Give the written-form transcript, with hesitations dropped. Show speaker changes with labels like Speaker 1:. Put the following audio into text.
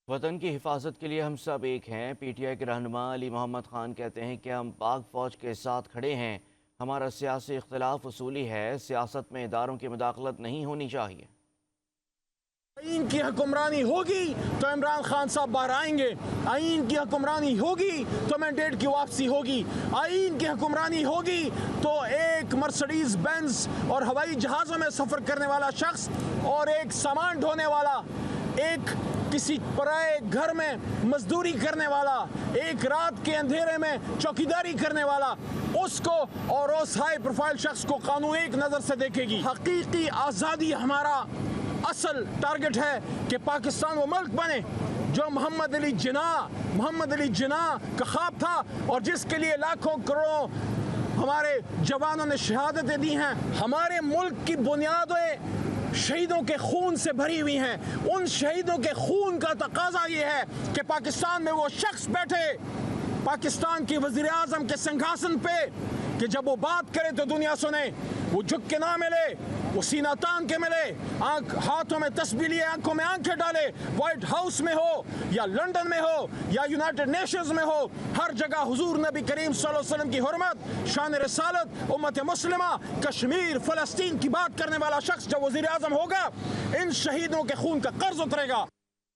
Speaker 1: وطن کی حفاظت کے لیے ہم سب ایک ہیں۔ پی ٹی آئی کے رہنما علی محمد خان کہتے ہیں کہ ہم پاک فوج کے ساتھ کھڑے ہیں۔ ہمارا سیاسی اختلاف اصولی ہے، سیاست میں اداروں کی مداخلت نہیں ہونی چاہیے۔
Speaker 2: آئین کی حکمرانی ہوگی تو عمران خان صاحب باہر آئیں گے، آئین کی حکمرانی ہوگی تو مینڈیٹ کی واپسی ہوگی، آئین کی حکمرانی ہوگی تو ایک مرسڈیز بینز اور ہوائی جہازوں میں سفر کرنے والا شخص اور ایک سامان ڈھونے والا، ایک کسی پرائے گھر میں مزدوری کرنے والا، ایک رات کے اندھیرے میں چوکیداری کرنے والا، اس کو اور اس ہائی پروفائل شخص کو قانون ایک نظر سے دیکھے گی۔ حقیقی آزادی ہمارا اصل ٹارگٹ ہے کہ پاکستان وہ ملک بنے جو محمد علی جناح کا خواب تھا اور جس کے لیے لاکھوں کروڑوں ہمارے جوانوں نے شہادتیں دی ہیں۔ ہمارے ملک کی بنیادیں شہیدوں کے خون سے بھری ہوئی ہیں۔ ان شہیدوں کے خون کا تقاضا یہ ہے کہ پاکستان میں وہ شخص بیٹھے پاکستان کی وزیر اعظم کے سنگھاسن پہ کہ جب وہ بات کرے تو دنیا سنے، وہ جھک کے نہ ملے، وہ سینہ تان کے ملے، ہاتھوں میں تسبیح لیے آنکھوں میں آنکھیں ڈالے، وائٹ ہاؤس میں ہو یا لنڈن میں ہو یا یونائٹڈ نیشنز میں ہو، ہر جگہ حضور نبی کریم صلی اللہ علیہ وسلم کی حرمت، شان رسالت، امت مسلمہ، کشمیر، فلسطین کی بات کرنے والا شخص جب وزیر اعظم ہوگا، ان شہیدوں کے خون کا قرض اترے گا۔